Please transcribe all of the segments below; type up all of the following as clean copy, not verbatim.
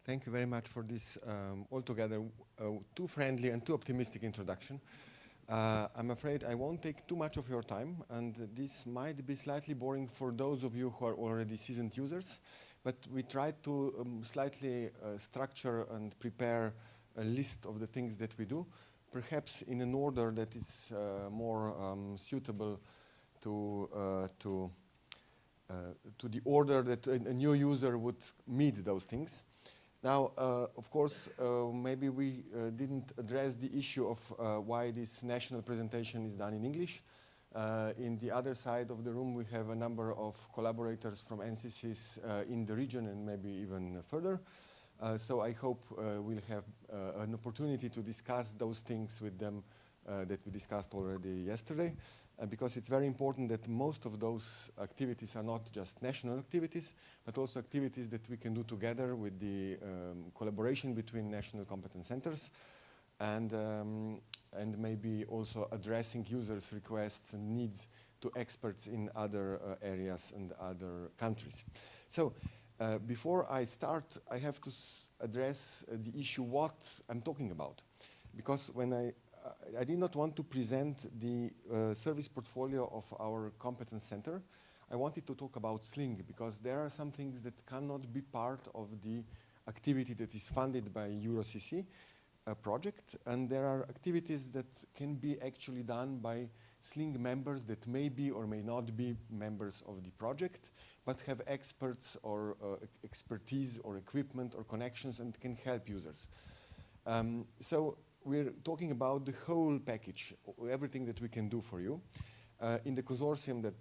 Thank you very much for this altogether too friendly and too optimistic introduction. I'm afraid I won't take too much of your time, and this might be slightly boring for those of you who are already seasoned users, but we tried to slightly structure and prepare a list of the things that we do, perhaps in an order that is more suitable to the order that a new user would meet those things. Now, of course, maybe we didn't address the issue of why this national presentation is done in English. In the other side of the room, we have a number of collaborators from NCCs in the region and maybe even further. So I hope we'll have an opportunity to discuss those things with them that we discussed already yesterday. Because it's very important that most of those activities are not just national activities, but also activities that we can do together with the collaboration between national competence centers and maybe also addressing users' requests and needs to experts in other areas and other countries. So before I start, I have to address the issue what I'm talking about. Because when I did not want to present the service portfolio of our competence center. I wanted to talk about SLING because there are some things that cannot be part of the activity that is funded by EuroHPC project, and there are activities that can be actually done by SLING members that may be or may not be members of the project, but have experts or expertise or equipment or connections and can help users. So we're talking about the whole package, everything that we can do for you. In the consortium that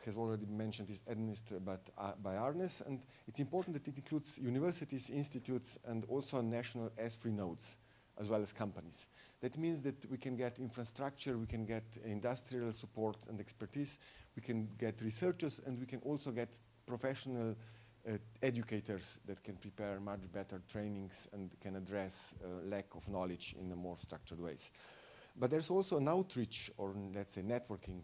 has already been mentioned is administered by Arnes, and it's important that it includes universities, institutes, and also national S3 nodes, as well as companies. That means that we can get infrastructure, we can get industrial support and expertise, we can get researchers, and we can also get professional educators that can prepare much better trainings and can address lack of knowledge in a more structured ways. But there's also an outreach or let's say networking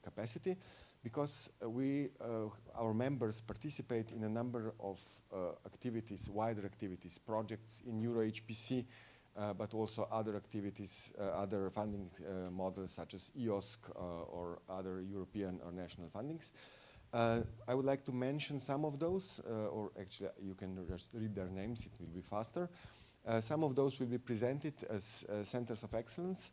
capacity because our members participate in a number of activities, wider activities, projects in EuroHPC, but also other activities, other funding models such as EOSC or other European or national fundings. I would like to mention some of those, or actually you can just read their names, it will be faster. Some of those will be presented as centers of excellence,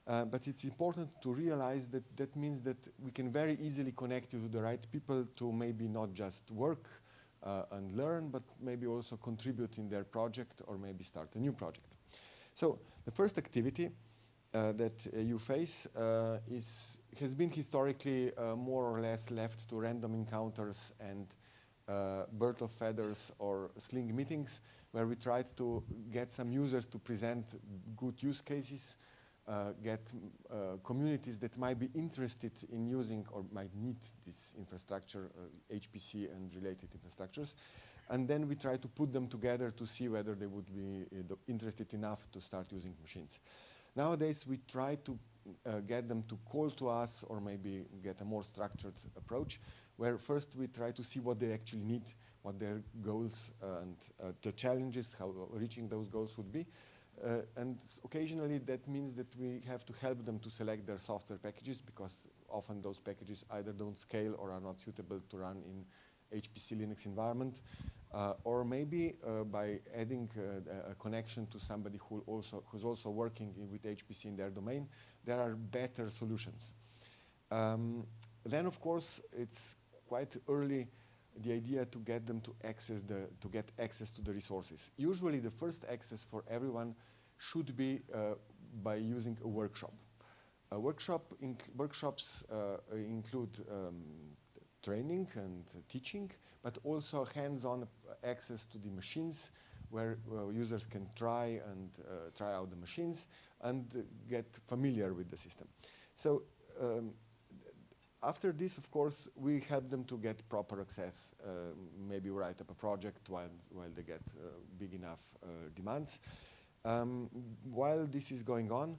but it's important to realize that that means that we can very easily connect you to the right people to maybe not just work and learn, but maybe also contribute in their project or maybe start a new project. So the first activity that you face has been historically more or less left to random encounters and bird of feathers or SLING meetings where we tried to get some users to present good use cases, get communities that might be interested in using or might need this infrastructure, HPC and related infrastructures. And then we try to put them together to see whether they would be interested enough to start using machines. Nowadays, we try to get them to call to us or maybe get a more structured approach, where first we try to see what they actually need, what their goals and the challenges, how reaching those goals would be. And occasionally that means that we have to help them to select their software packages because often those packages either don't scale or are not suitable to run in HPC Linux environment. Or maybe by adding a connection to somebody who's also working with HPC in their domain, there are better solutions. Then, of course, it's quite early the idea to get them to get access to the resources. Usually, the first access for everyone should be by using a workshop. Workshops include training and teaching, but also hands-on access to the machines where users can try out the machines and get familiar with the system. So after this, of course, we help them to get proper access, maybe write up a project while they get big enough demands. While this is going on,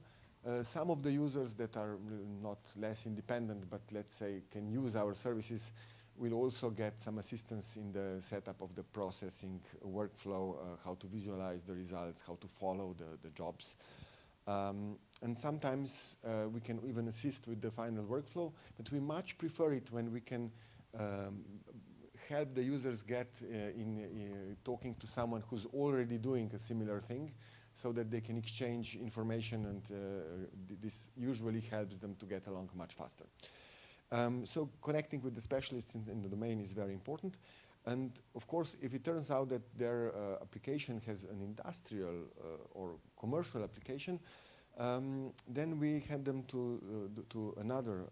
some of the users that are not less independent, but let's say can use our services, will also get some assistance in the setup of the processing workflow, how to visualize the results, how to follow the jobs. And sometimes we can even assist with the final workflow, but we much prefer it when we can help the users get in talking to someone who's already doing a similar thing, so that they can exchange information, and this usually helps them to get along much faster. So connecting with the specialists in the domain is very important. And of course, if it turns out that their application has an industrial or commercial application, then we hand them to another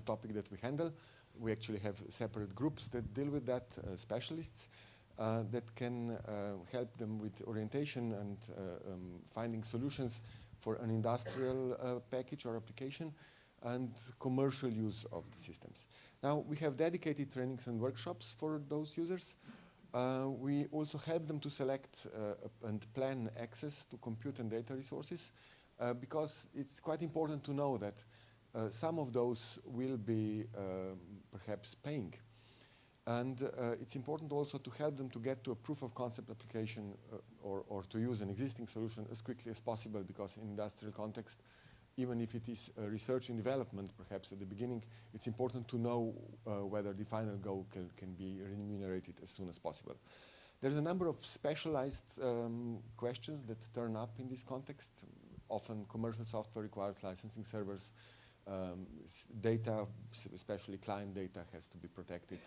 topic that we handle. We actually have separate groups that deal with that, specialists, that can help them with orientation and finding solutions for an industrial package or application and commercial use of the systems. Now, we have dedicated trainings and workshops for those users. We also help them to select and plan access to compute and data resources, because it's quite important to know that some of those will be perhaps paying. And it's important also to help them to get to a proof of concept application or to use an existing solution as quickly as possible, because in industrial context, even if it is research and development, perhaps at the beginning, it's important to know whether the final goal can be remunerated as soon as possible. There's a number of specialized questions that turn up in this context. Often commercial software requires licensing servers. Data, especially client data, has to be protected,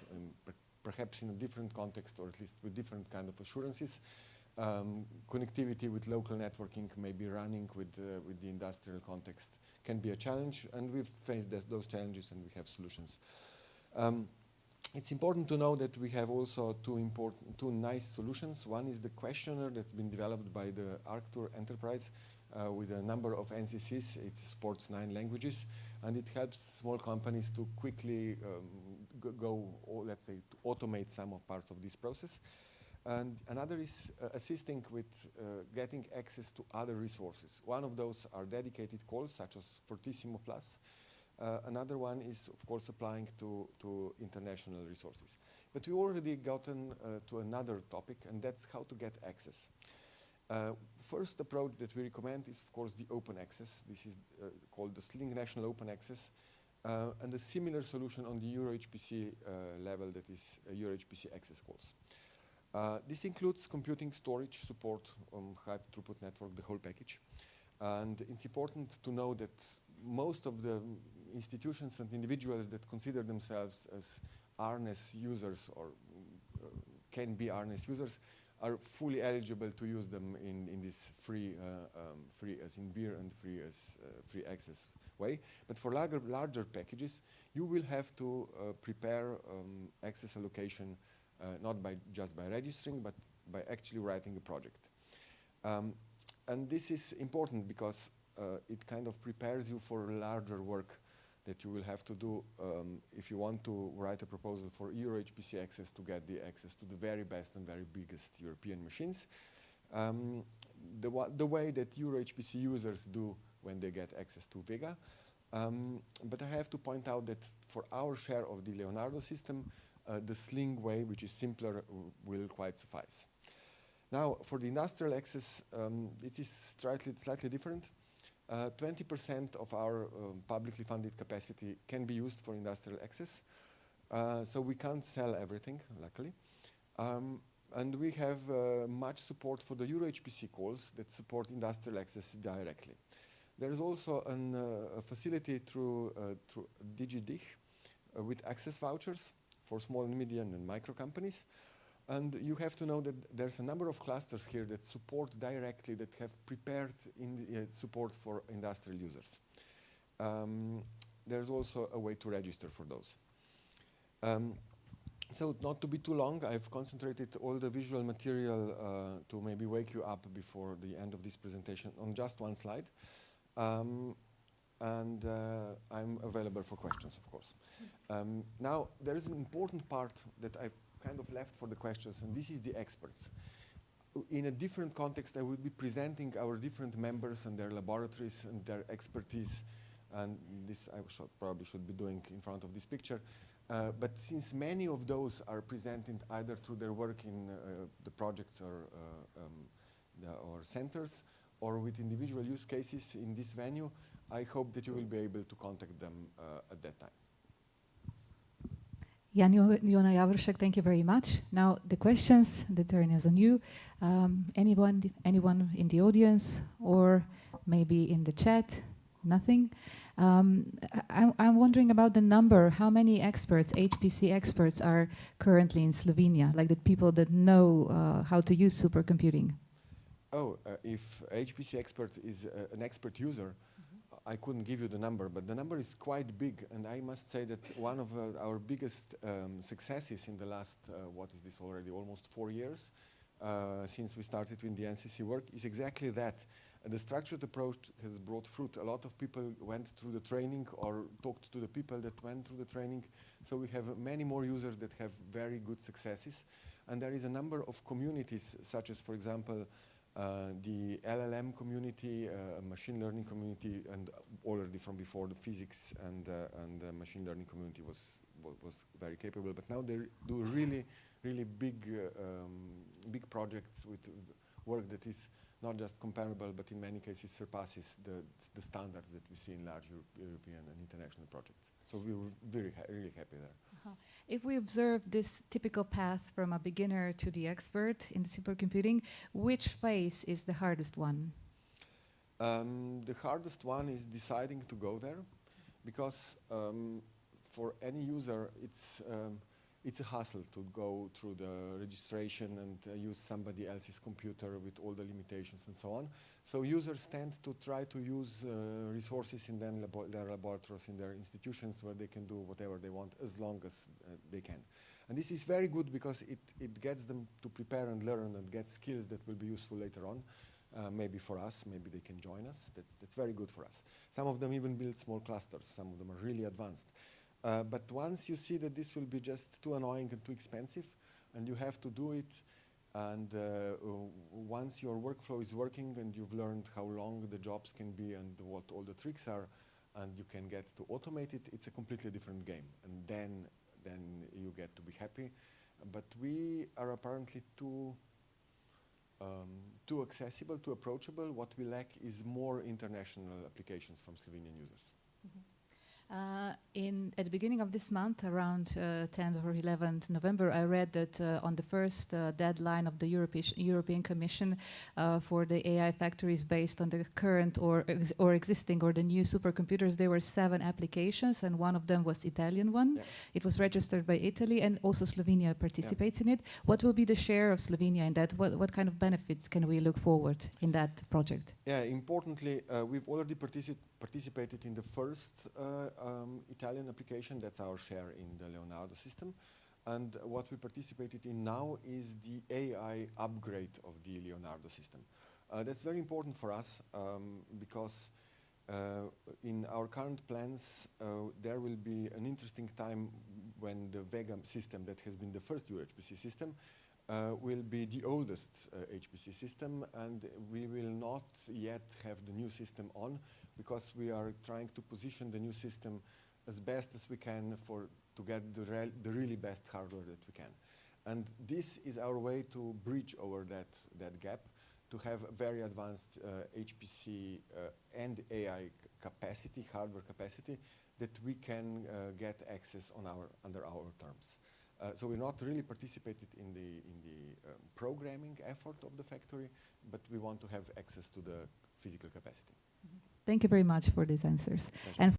perhaps in a different context, or at least with different kind of assurances. Connectivity with local networking, maybe running with the industrial context, can be a challenge, and we've faced those challenges and we have solutions. It's important to know that we have also two nice solutions. One is the questionnaire that's been developed by the Arctur enterprise with a number of NCCs. It supports 9 languages, and it helps small companies to quickly let's say, to automate some of parts of this process. And another is assisting with getting access to other resources. One of those are dedicated calls, such as Fortissimo Plus. Another one is, of course, applying to international resources. But we've already gotten to another topic, and that's how to get access. First approach that we recommend is, of course, the open access. This is called the SLING National Open Access, and a similar solution on the EuroHPC level, that is EuroHPC access calls. This includes computing, storage, support, high throughput network, the whole package. And it's important to know that most of the institutions and individuals that consider themselves as RNS users or can be RNS users are fully eligible to use them in this free as in beer and free as free access way. But for larger packages, you will have to prepare access allocation, not just by registering, but by actually writing a project. And this is important because it kind of prepares you for larger work that you will have to do if you want to write a proposal for EuroHPC access to get the access to the very best and very biggest European machines. The way that EuroHPC users do when they get access to Vega. But I have to point out that for our share of the Leonardo system, the SLING way, which is simpler, will quite suffice. Now, for the industrial access, it is slightly different. 20% of our publicly funded capacity can be used for industrial access. So we can't sell everything, luckily. And we have much support for the EuroHPC calls that support industrial access directly. There is also a facility through DigiDich with access vouchers for small, medium, and micro companies. And you have to know that there's a number of clusters here that support directly, that have prepared support for industrial users. There's also a way to register for those. So not to be too long, I've concentrated all the visual material to maybe wake you up before the end of this presentation on just one slide. And I'm available for questions, of course. Now, there is an important part that I've kind of left for the questions, and this is the experts. In a different context, I will be presenting our different members and their laboratories and their expertise, and this I probably should be doing in front of this picture. But since many of those are presented either through their work in the projects or centers, or with individual use cases in this venue, I hope that you will be able to contact them at that time. Jona Javoršek, thank you very much. Now the questions, the turn is on you. Anyone in the audience or maybe in the chat? Nothing? I'm wondering about the number. How many experts, HPC experts, are currently in Slovenia? Like the people that know how to use supercomputing. Oh, if HPC expert is an expert user, I couldn't give you the number, but the number is quite big, and I must say that one of our biggest successes in the last, what is this already, almost 4 years, since we started with the NCC work, is exactly that. The structured approach has brought fruit. A lot of people went through the training or talked to the people that went through the training, so we have many more users that have very good successes, and there is a number of communities, such as, for example, the LLM community, machine learning community, and already from before the physics and the machine learning community was very capable. But now they do really big projects with work that is not just comparable, but in many cases surpasses the standards that we see in large European and international projects. So we were really happy there. If we observe this typical path from a beginner to the expert in supercomputing, which phase is the hardest one? The hardest one is deciding to go there, because for any user it's a hassle to go through the registration and use somebody else's computer with all the limitations and so on. So users tend to try to use resources in their laboratories, in their institutions, where they can do whatever they want as long as they can. And this is very good because it gets them to prepare and learn and get skills that will be useful later on. Maybe for us, maybe they can join us. That's very good for us. Some of them even build small clusters. Some of them are really advanced. But once you see that this will be just too annoying and too expensive, and you have to do it, and once your workflow is working and you've learned how long the jobs can be and what all the tricks are, and you can get to automate it, it's a completely different game. And then you get to be happy. But we are apparently too accessible, too approachable. What we lack is more international applications from Slovenian users. At the beginning of this month, around 10th or 11th November, I read that on the first deadline of the European Commission for the AI factories based on the current or existing or the new supercomputers, there were 7 applications, and one of them was Italian one. Yeah. It was registered by Italy, and also Slovenia participates in it. What will be the share of Slovenia in that? What kind of benefits can we look forward in that project? Yeah, importantly, we've already participated in the first Italian application. That's our share in the Leonardo system. And what we participated in now is the AI upgrade of the Leonardo system. That's very important for us because in our current plans there will be an interesting time when the Vega system, that has been the first EuroHPC system, will be the oldest HPC system, and we will not yet have the new system on, because we are trying to position the new system as best as we can to get the really best hardware that we can. And this is our way to bridge over that gap, to have very advanced HPC and AI capacity, hardware capacity, that we can get access under our terms. So we're not really participated in the programming effort of the factory, but we want to have access to the physical capacity. Thank you very much for these answers. And